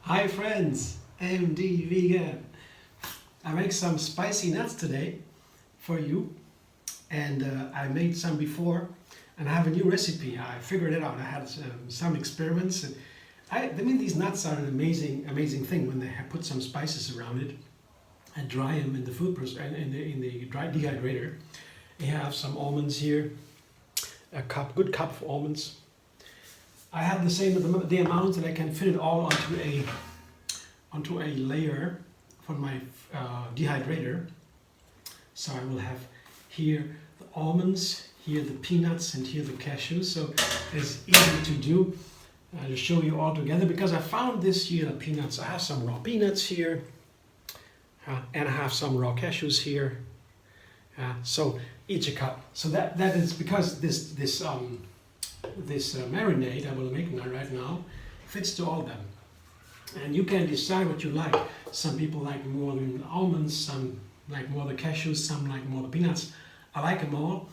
Hi friends, MD Vegan. I make some spicy nuts today for you, and I made some before, and I have a new recipe. I figured it out. I had some experiments, and I mean these nuts are an amazing thing when they have put some spices around it and dry them in the in the dry dehydrator. You have some almonds here, good cup of almonds. I have the same the amount that I can fit it all onto a layer from my dehydrator. So I will have here the almonds, here the peanuts, and here the cashews. So it's easy to do. I'll just show you all together because I found this here, the peanuts. I have some raw peanuts here, and I have some raw cashews here. So each a cup. So that is because this marinade I will make right now fits to all of them. And you can decide what you like. Some people like more the almonds, some like more the cashews, some like more the peanuts. I like them all.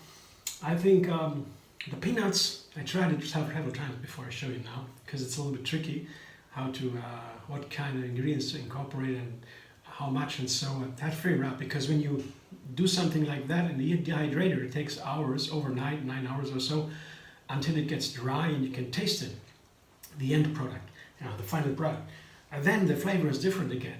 I think the peanuts, I tried it several times before I show you now, because it's a little bit tricky how to, what kind of ingredients to incorporate and how much and so on. I figure out, because when you do something like that in the dehydrator, it takes hours, overnight, 9 hours or so, until it gets dry and you can taste it, the end product, the final product. And then the flavor is different again.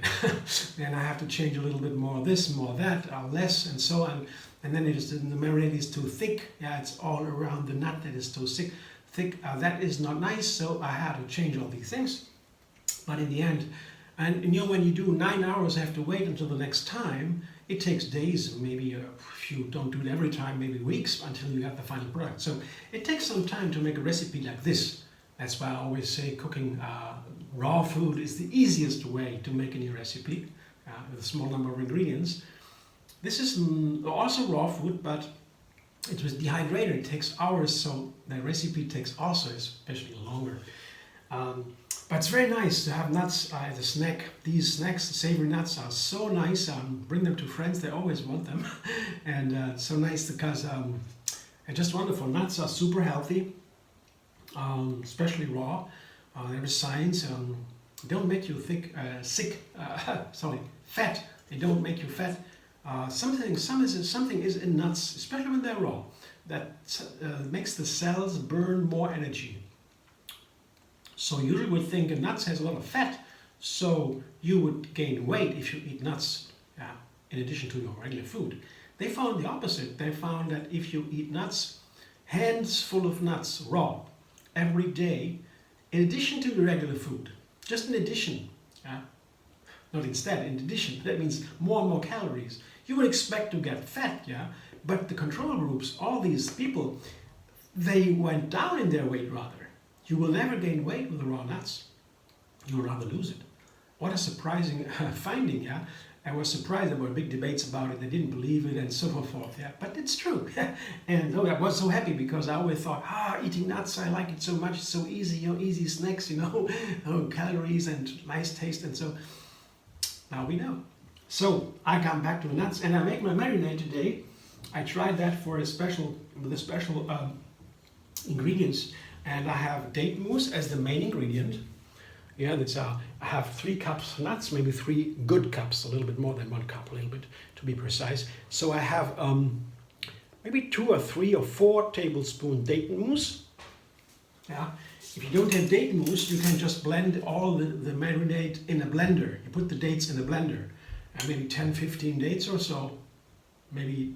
Then I have to change a little bit more this, more that, less, and so on. And then the marinade is too thick. It's all around the nut that is too thick. That is not nice, so I had to change all these things. But in the end, and when you do 9 hours, I have to wait until the next time. It takes days, maybe if you don't do it every time, maybe weeks until you have the final product. So it takes some time to make a recipe like this. That's why I always say cooking raw food is the easiest way to make a new recipe with a small number of ingredients. This is also raw food, but it was dehydrated. It takes hours, so the recipe takes also especially longer. But it's very nice to have nuts as a snack. These snacks, savory nuts, are so nice. Bring them to friends, they always want them. And so nice because they're just wonderful. Nuts are super healthy, especially raw. There is science. They don't make you fat. They don't make you fat. Something is in nuts, especially when they're raw, that makes the cells burn more energy. So you usually would think nuts has a lot of fat, so you would gain weight if you eat nuts in addition to your regular food. They found the opposite. They found that if you eat nuts, hands full of nuts, raw, every day, in addition to your regular food, just in addition, not instead, in addition, that means more and more calories. You would expect to get fat, but the control groups, all these people, they went down in their weight rather. You will never gain weight with the raw nuts. You will rather lose it. What a surprising finding, I was surprised. There were big debates about it. They didn't believe it and so forth, but it's true. And I was so happy because I always thought, eating nuts, I like it so much. It's so easy, easy snacks, calories and nice taste. And so now we know. So I come back to the nuts and I make my marinade today. I tried that with the special ingredients. And I have date mousse as the main ingredient. I have 3 cups of nuts, maybe 3 good cups, a little bit more than 1 cup, a little bit to be precise. So I have maybe 2 or 3 or 4 tablespoons date mousse. If you don't have date mousse, you can just blend all the marinade in a blender. You put the dates in a blender, and maybe 10-15 dates or so. Maybe,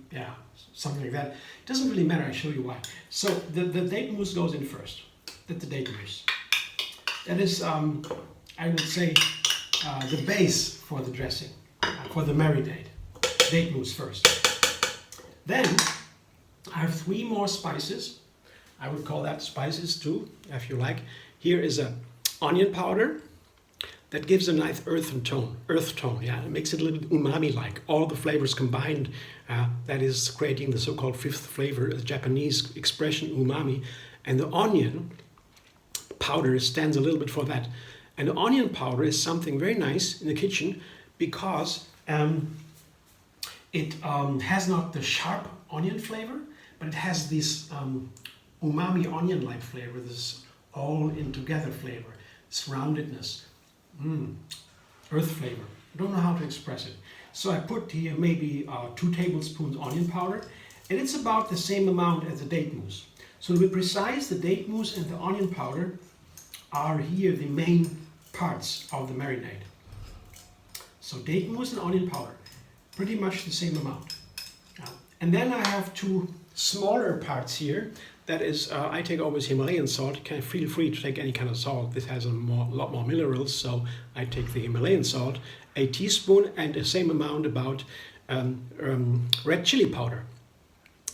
something like that. It doesn't really matter, I'll show you why. So the date mousse goes in first. That's the date mousse. That is, I would say, the base for the dressing, for the marinade. Date mousse first. Then, I have 3 more spices. I would call that spices too, if you like. Here is a onion powder. That gives a nice earth tone, It makes it a little bit umami-like. All the flavors combined, that is creating the so-called 5th flavor, a Japanese expression, umami. And the onion powder stands a little bit for that. And the onion powder is something very nice in the kitchen because it has not the sharp onion flavor, but it has this umami onion-like flavor, this all-in-together flavor, this roundedness. Earth flavor. I don't know how to express it. So I put here maybe 2 tablespoons onion powder, and it's about the same amount as the date mousse. So to be precise, the date mousse and the onion powder are here the main parts of the marinade. So date mousse and onion powder, pretty much the same amount. And then I have 2 smaller parts here. That is, I take always Himalayan salt. Feel free to take any kind of salt. This has a lot more minerals, so I take the Himalayan salt, a teaspoon, and the same amount about red chili powder.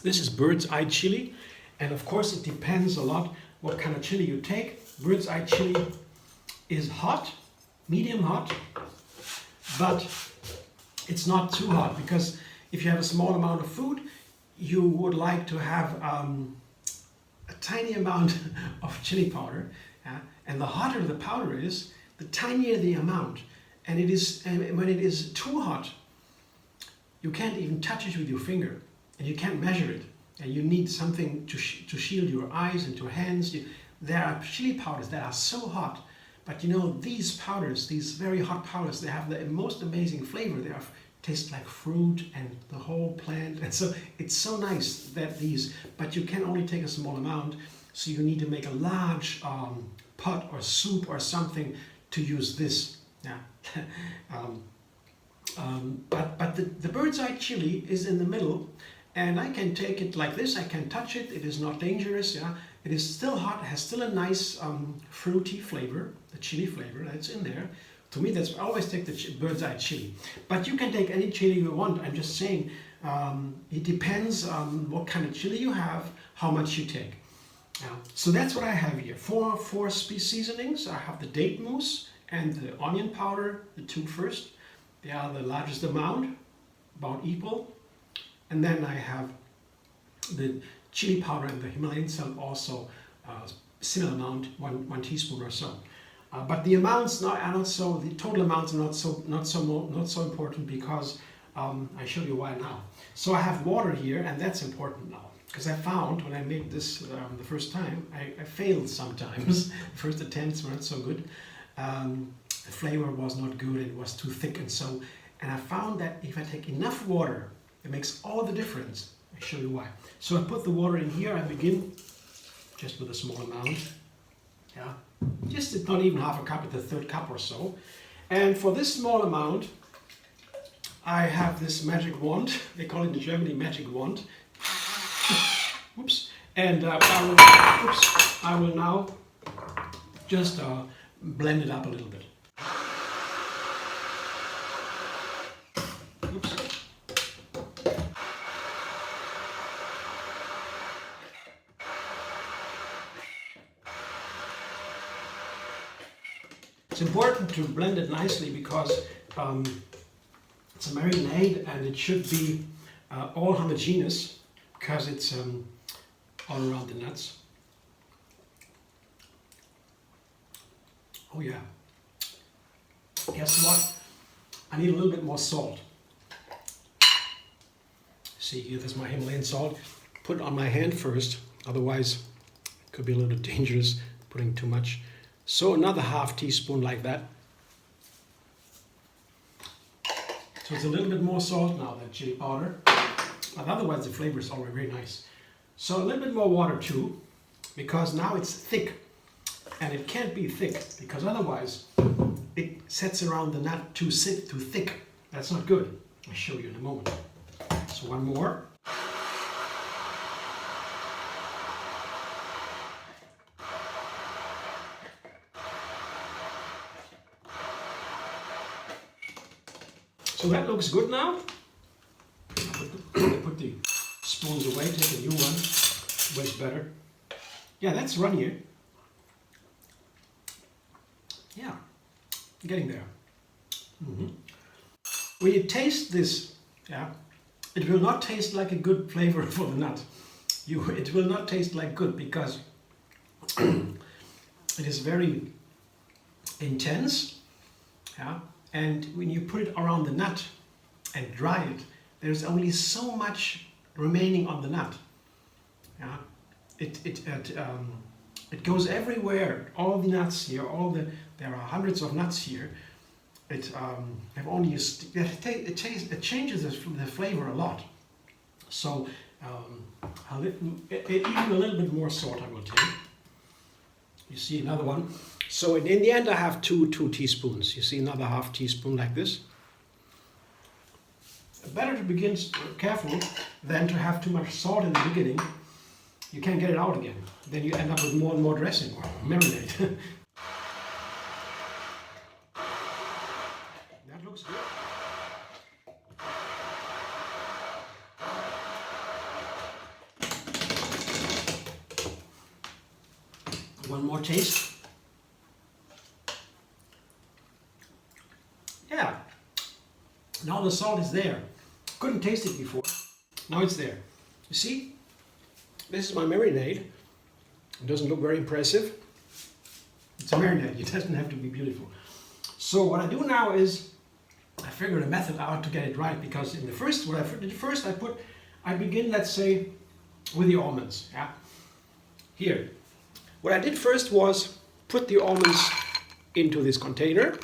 This is bird's eye chili, and of course it depends a lot what kind of chili you take. Bird's eye chili is hot, medium hot, but it's not too hot, because if you have a small amount of food, you would like to have a tiny amount of chili powder, and the hotter the powder is, the tinier the amount. And when it is too hot, you can't even touch it with your finger, and you can't measure it, and you need something to shield your eyes and your hands. There are chili powders that are so hot, but you know, these powders, these very hot powders, they have the most amazing flavor. They taste like fruit and the whole plant, and so it's so nice that but you can only take a small amount, so you need to make a large pot or soup or something to use this. Yeah. But the bird's eye chili is in the middle, and I can take it like this. I can touch it. It is not dangerous. Yeah, it is still hot. It has still a nice fruity flavor, the chili flavor that's in there. To me, I always take the bird's eye chili. But you can take any chili you want. I'm just saying, it depends on what kind of chili you have, how much you take. So that's what I have here. Four seasonings. I have the date mousse and the onion powder, the 2 first. They are the largest amount, about equal. And then I have the chili powder and the Himalayan salt, also similar amount, one teaspoon or so. But the amounts are not so. The total amounts are not so important, because I show you why now. So I have water here, and that's important now, because I found when I made this the first time, I failed sometimes. The first attempts were not so good. The flavor was not good. It was too thick, and I found that if I take enough water, it makes all the difference. I show you why. So I put the water in here. I begin just with a small amount. Yeah. Just not even half a cup, it's the 3rd cup or so. And for this small amount, I have this magic wand. They call it in Germany magic wand. Oops. And I will now just blend it up a little bit. Oops. It's important to blend it nicely, because it's a marinade, and it should be all homogeneous, because it's all around the nuts. Oh yeah. Guess what? I need a little bit more salt. See here, there's my Himalayan salt. Put it on my hand first, otherwise it could be a little bit dangerous putting too much. So another half teaspoon like that. So it's a little bit more salt now than chili powder, but otherwise the flavor is already very nice. So a little bit more water too, because now it's thick, and it can't be thick, because otherwise it sets around the nut too thick. That's not good. I'll show you in a moment. So one more. So that looks good now. I put the spoons away, take a new one, much better. Yeah, that's runnier. Yeah, getting there. When you taste this, yeah, it will not taste like a good flavor for the nut. It will not taste like good, because it is very intense. Yeah. And when you put it around the nut and dry it, there's only so much remaining on the nut. Yeah, It goes everywhere. All the nuts here, there are hundreds of nuts here. It changes the flavor a lot. So even a little bit more salt I will take. You see another one. So in the end I have two teaspoons. You see another half teaspoon like this. Better to begin careful than to have too much salt in the beginning. You can't get it out again. Then you end up with more and more dressing or marinade. That looks good. One more taste. Yeah. Now the salt is there. Couldn't taste it before. Now it's there. You see? This is my marinade. It doesn't look very impressive. It's a marinade. It doesn't have to be beautiful. So what I do now is I figured a method out to get it right, because in the first, I begin, let's say, with the almonds. Yeah. Here. What I did first was put the almonds into this container.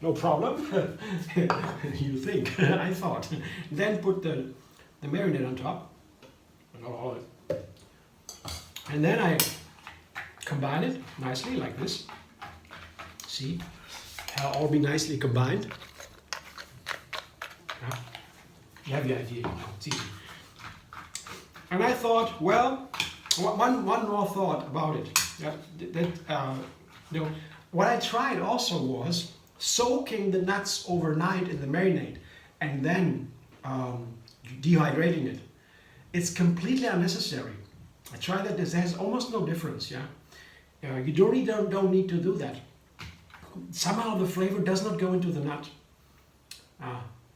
No problem. You think? I thought. Then put the marinade on top. Not all of it. And then I combine it nicely like this. See? It'll all be nicely combined. Yeah. You have the idea, you know. It's easy. And I thought, well, one more thought about it. Yeah, what I tried also was soaking the nuts overnight in the marinade and then dehydrating it. It's completely unnecessary. I tried that. There's almost no difference. Yeah, you really don't need to do that. Somehow the flavor does not go into the nut.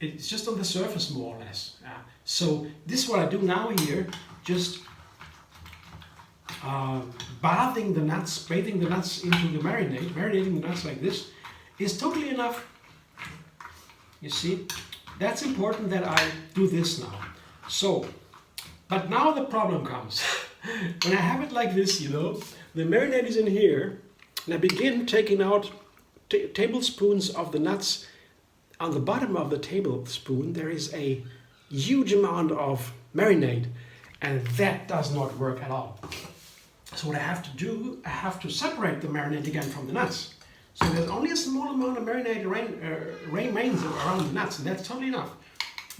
It's just on the surface more or less. So this is what I do now here. Just bathing the nuts into the marinade, marinating the nuts like this is totally enough. You see, that's important that I do this now. So, but now the problem comes. When I have it like this, you know, the marinade is in here, and I begin taking out tablespoons of the nuts. On the bottom of the tablespoon, there is a huge amount of marinade, and that does not work at all. So what I have to do, I have to separate the marinade again from the nuts. So there's only a small amount of marinade remains around the nuts, and that's totally enough.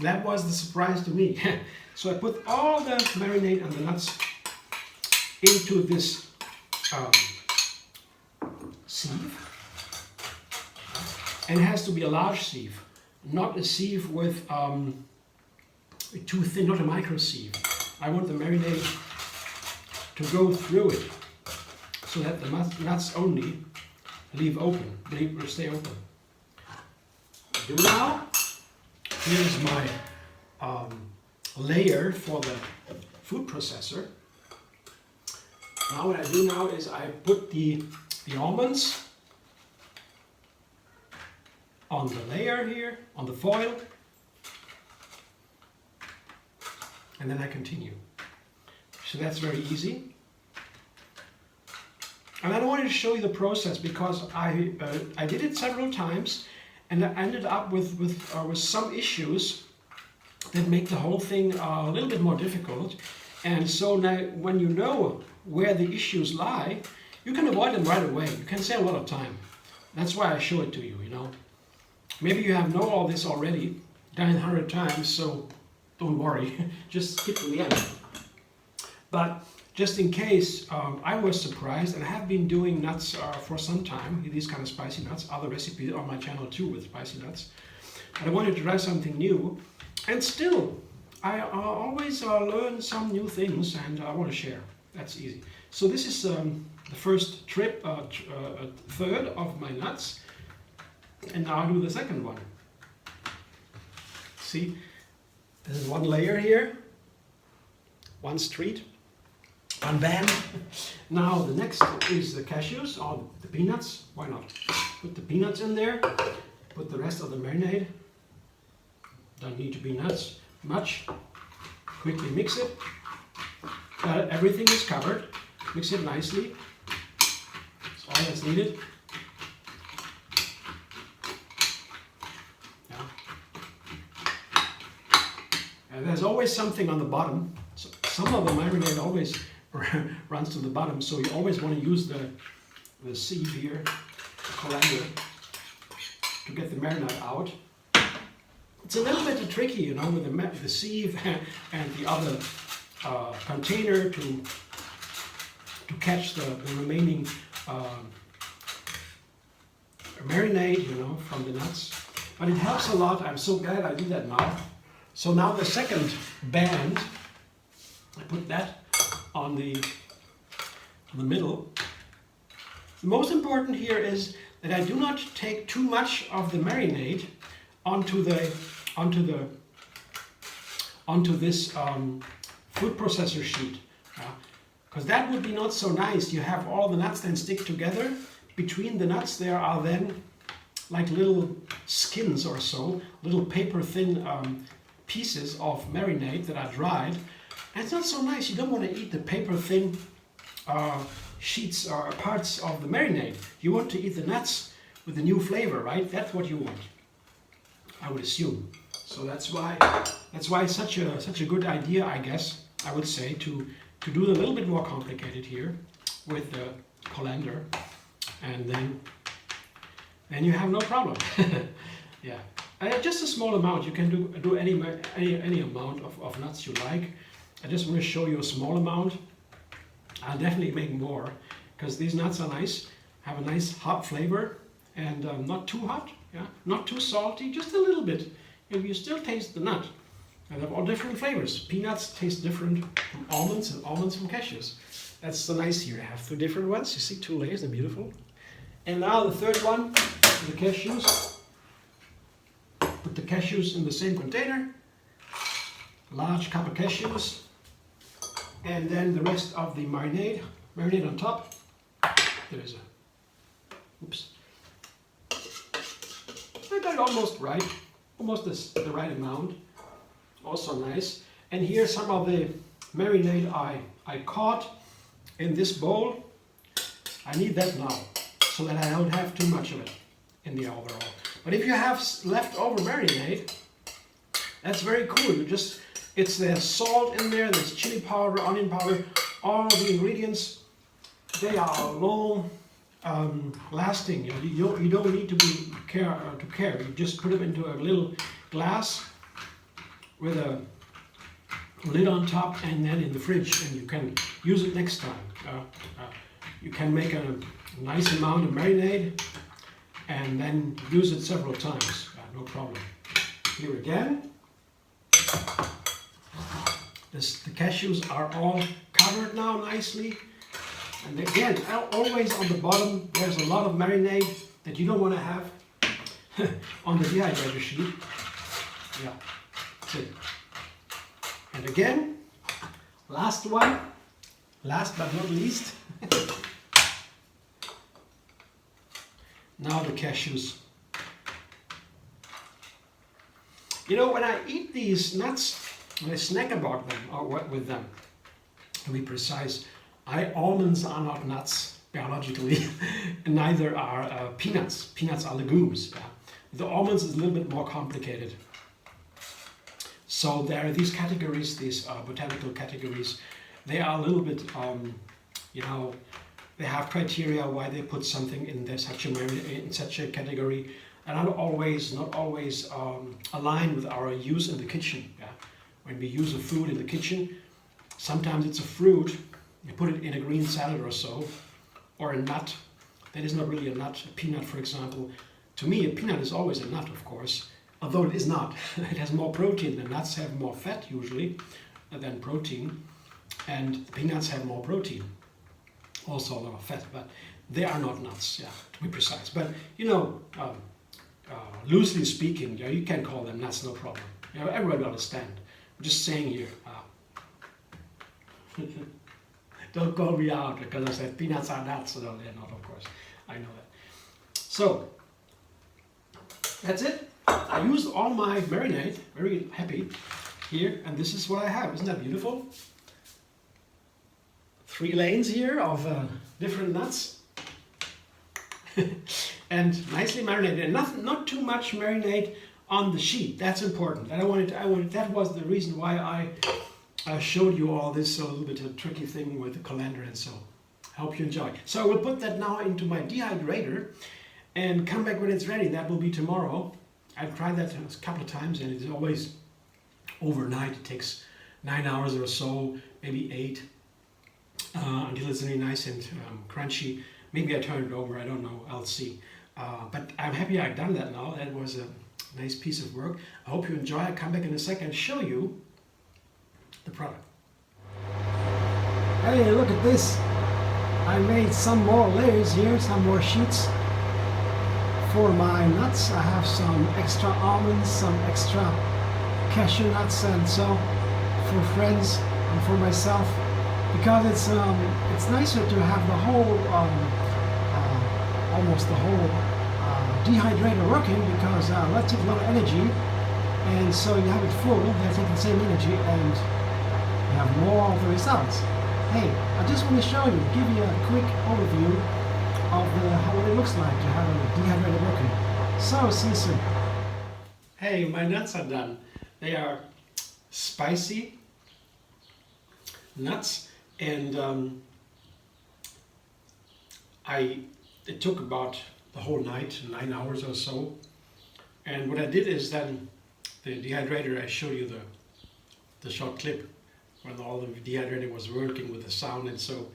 That was the surprise to me. So I put all the marinade and the nuts into this sieve. And it has to be a large sieve, not a sieve with too thin, not a micro sieve. I want the marinade to go through it so that the nuts only stay open. Do now. Here's my layer for the food processor. Now what I do now is I put the almonds on the layer here, on the foil, and then I continue. So that's very easy. And I wanted to show you the process because I did it several times, and I ended up with some issues that make the whole thing a little bit more difficult. And so now, when you know where the issues lie, you can avoid them right away. You can save a lot of time. That's why I show it to you, you know. Maybe you have know all this already, done it 100 times, so don't worry, just skip to the end. But just in case, I was surprised, and I have been doing nuts for some time, these kind of spicy nuts, other recipes on my channel too with spicy nuts. And I wanted to try something new, and still, I always learn some new things, and I want to share. That's easy. So this is the first third of my nuts. And now I'll do the second one. See, this is one layer here, one street, one band. Now the next is the cashews or the peanuts. Why not? Put the peanuts in there, put the rest of the marinade. Don't need to be much. Quickly mix it. Everything is covered. Mix it nicely. That's all that's needed. Yeah. And there's always something on the bottom. So some of the marinade always runs to the bottom, so you always want to use the sieve here, the colander, to get the marinade out. It's a little bit tricky, you know, with the sieve and the other container to catch the remaining marinade, you know, from the nuts. But it helps a lot. I'm so glad I did that now. So now the second band, I put that on the middle. The most important here is that I do not take too much of the marinade onto this food processor sheet, because that would be not so nice. You have all the nuts then stick together. Between the nuts there are then like little skins or so, little paper thin pieces of marinade that are dried. And it's not so nice. You don't want to eat the paper thin sheets or parts of the marinade. You want to eat the nuts with the new flavor, right? That's what you want, I would assume. So that's why it's such a good idea, I guess, I would say, to do it a little bit more complicated here with the colander, and then you have no problem. Yeah, just a small amount. You can do any amount of nuts you like. I just want to show you a small amount. I'll definitely make more, because these nuts are nice, have a nice hot flavor, and not too hot, yeah, not too salty, just a little bit. And you still taste the nut. And they have all different flavors. Peanuts taste different from almonds, and almonds from cashews. That's so nice here. I have two different ones. You see, two layers, they're beautiful. And now the third one, the cashews. Put the cashews in the same container. Large cup of cashews. And then the rest of the marinade on top. There is oops. I got it almost right, almost the right amount. Also nice. And here's some of the marinade I caught in this bowl. I need that now, so that I don't have too much of it in the overall. But if you have leftover marinade, that's very cool. There's salt in there, there's chili powder, onion powder, all the ingredients. They are long lasting. You don't need to care. You just put them into a little glass with a lid on top, and then in the fridge, and you can use it next time. You can make a nice amount of marinade and then use it several times. No problem. Here again. The cashews are all covered now nicely. And again, always on the bottom, there's a lot of marinade that you don't want to have on the dehydrator sheet. Yeah, that's it. And again, last one, last but not least. Now the cashews. You know, when I eat these nuts, when I snack about them, or with them, to be precise, almonds are not nuts biologically, and neither are peanuts. Peanuts are legumes. Yeah? The almonds is a little bit more complicated. So there are these categories, these botanical categories. They are a little bit, you know, they have criteria why they put something in such a category, and not always aligned with our use in the kitchen. Yeah? When we use a food in the kitchen, sometimes it's a fruit. You put it in a green salad or so, or a nut. That is not really a nut. A peanut, for example. To me, a peanut is always a nut, of course, although it is not. It has more protein. The nuts have more fat usually than protein, and the peanuts have more protein. Also a lot of fat, but they are not nuts, yeah, to be precise. But you know, loosely speaking, yeah, you can call them nuts, no problem. You know, everybody will understand. I'm just saying here. Don't call me out because I said peanuts are nuts. No, they're not, of course. I know that. So, that's it. I used all my marinade. Very happy here. And this is what I have. Isn't that beautiful? 3 lanes here of different nuts. And nicely marinated, and not too much marinade on the sheet. That's important. And that was the reason why I showed you all this, so a little bit of a tricky thing with the colander and so. I hope you enjoy. So I will put that now into my dehydrator and come back when it's ready. That will be tomorrow. I've tried that a couple of times and it's always overnight. It takes 9 hours or so, maybe 8, until it's really nice and crunchy. Maybe I turn it over, I don't know, I'll see. But I'm happy I've done that now. That was a nice piece of work. I hope you enjoy. I'll come back in a second and show you the product. Hey, look at this. I made some more layers here, some more sheets for my nuts. I have some extra almonds, some extra cashew nuts, and so for friends and for myself, because it's nicer to have the whole almost the whole dehydrator working, because that takes a lot of energy, and so you have it full, they take the same energy and you have more of the results. Hey, I just want to show you, give you a quick overview of what it looks like to have a dehydrator working. So, see you soon. Hey, my nuts are done. They are spicy nuts, and it took about the whole night, 9 hours or so. And what I did is then the dehydrator, I showed you the short clip when all the dehydrator was working with the sound, and so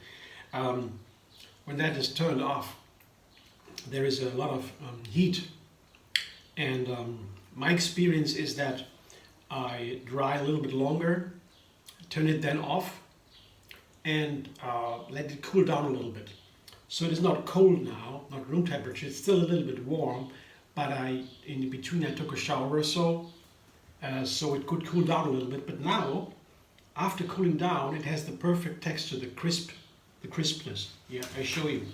when that is turned off, there is a lot of heat, and my experience is that I dry a little bit longer, turn it then off, and let it cool down a little bit. So it is not cold now, not room temperature, it's still a little bit warm, but in between I took a shower or so, so it could cool down a little bit. But now, after cooling down, it has the perfect texture, the crispness. Yeah, I show you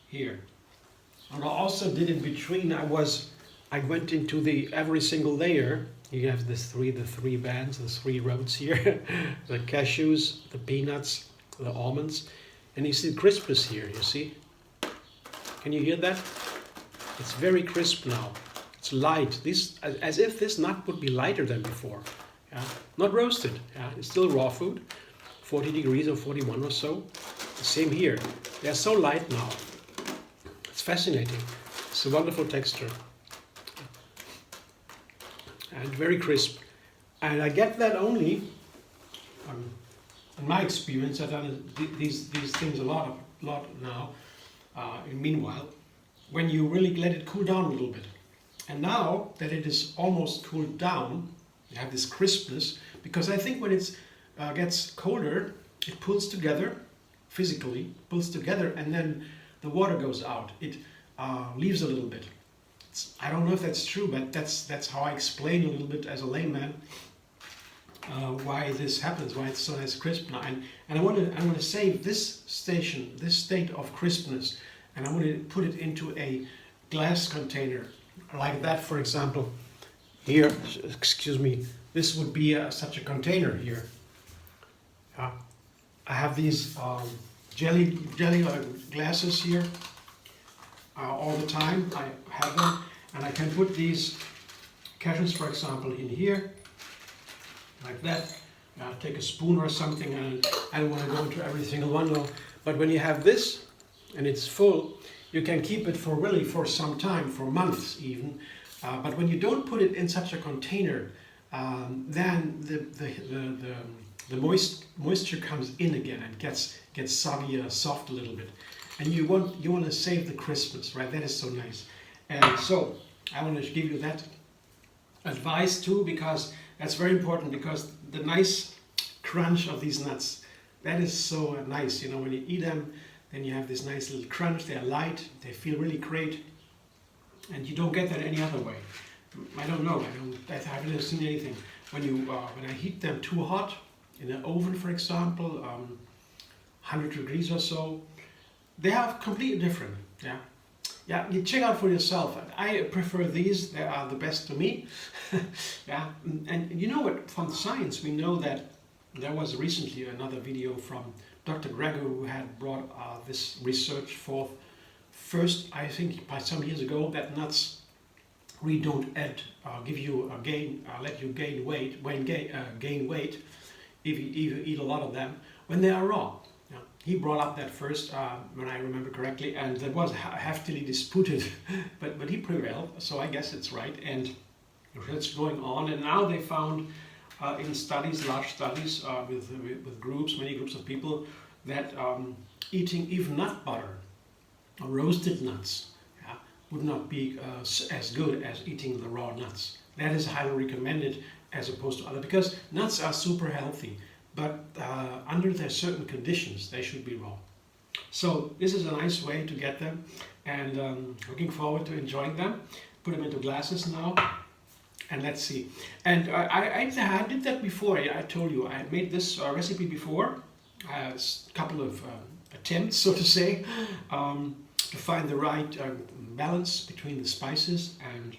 here. And I also did in between, I went into every single layer. You have the three bands, the 3 rows here, the cashews, the peanuts, the almonds. And you see the crispness here, you see? Can you hear that? It's very crisp now. It's light, as if this nut would be lighter than before. Yeah? Not roasted, yeah? It's still raw food, 40 degrees or 41 or so. The same here. They're so light now. It's fascinating. It's a wonderful texture. And very crisp. And I get that only, in my experience, I've done these things a lot now, meanwhile, when you really let it cool down a little bit. And now that it is almost cooled down, you have this crispness, because I think when it gets colder, it pulls together, physically pulls together, and then the water goes out. It leaves a little bit. I don't know if that's true, but that's how I explain a little bit as a layman why this happens, why it's so nice crisp now. And I want to save this state of crispness, and I want to put it into a glass container like that, for example. Here, excuse me, this would be such a container here. I have these jelly glasses here all the time. I have them, and I can put these cashews, for example, in here, like that. Take a spoon or something, and I don't want to go into every single one though. But when you have this, and it's full, you can keep it for some time, for months even. But when you don't put it in such a container, then the moisture comes in again and gets soggy, soft a little bit. And you want to save the crispness, right? That is so nice. And so I want to give you that advice too, because that's very important, because the nice crunch of these nuts, that is so nice. You know, when you eat them, then you have this nice little crunch. They're light, they feel really great, and you don't get that any other way. I don't know. I haven't ever seen anything. When I heat them too hot in an oven, for example, 100 degrees or so, they are completely different. Yeah, you check out for yourself. I prefer these. They are the best to me. Yeah, and you know what? From science, we know that there was recently another video from Dr. Greger, who had brought this research forth first, I think, by some years ago, that nuts really don't give you a let you gain weight if you eat a lot of them when they are raw. Yeah. He brought up that first, when I remember correctly, and that was heftily disputed, but he prevailed, so I guess it's right, and that's going on. And now they found in studies, large studies with many groups of people, that eating even nut butter, or roasted nuts, would not be as good as eating the raw nuts. That is highly recommended as opposed to other, because nuts are super healthy, but under their certain conditions they should be raw. So this is a nice way to get them, and looking forward to enjoying them. Put them into glasses now, and let's see. And I did that before. I told you I made this recipe before. A couple of attempts, so to say, to find the right balance between the spices, and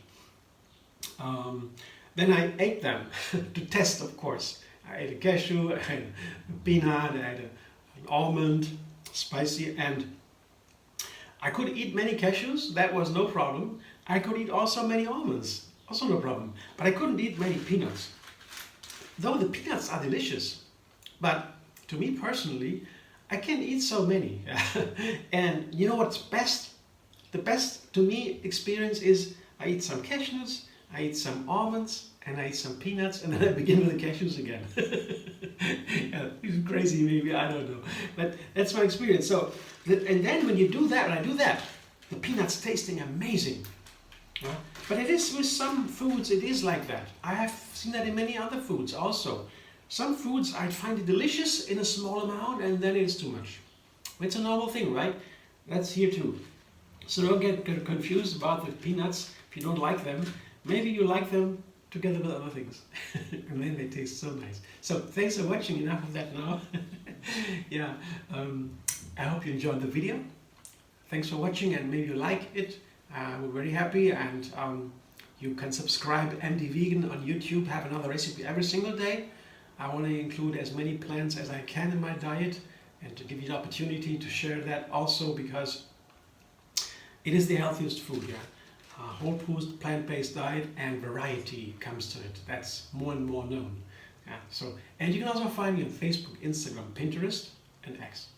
then I ate them to test, of course. I ate a cashew, I had a peanut, I had an almond, spicy, and I could eat many cashews, that was no problem. I could eat also many almonds, also no problem. But I couldn't eat many peanuts. Though the peanuts are delicious, but to me personally, I can't eat so many. And you know what's best? The best to me experience is I eat some cashews, I eat some almonds, and I eat some peanuts, and then I begin with the cashews again. Yeah, it's crazy maybe, I don't know. But that's my experience. So, and then when you do that, when I do that, the peanuts tasting amazing. But it is with some foods, it is like that. I have seen that in many other foods also. Some foods I find it delicious in a small amount, and then it's too much. It's a normal thing, right? That's here too. So don't get confused about the peanuts. If you don't like them, maybe you like them together with other things. And then they taste so nice. So thanks for watching. Enough of that now. Yeah, I hope you enjoyed the video. Thanks for watching, and maybe you like it. We're very happy, and you can subscribe MD Vegan on YouTube. Have another recipe every single day. I want to include as many plants as I can in my diet, and to give you the opportunity to share that also, because it is the healthiest food. Yeah, whole food, plant-based diet, and variety comes to it. That's more and more known. Yeah. So, and you can also find me on Facebook, Instagram, Pinterest, and X.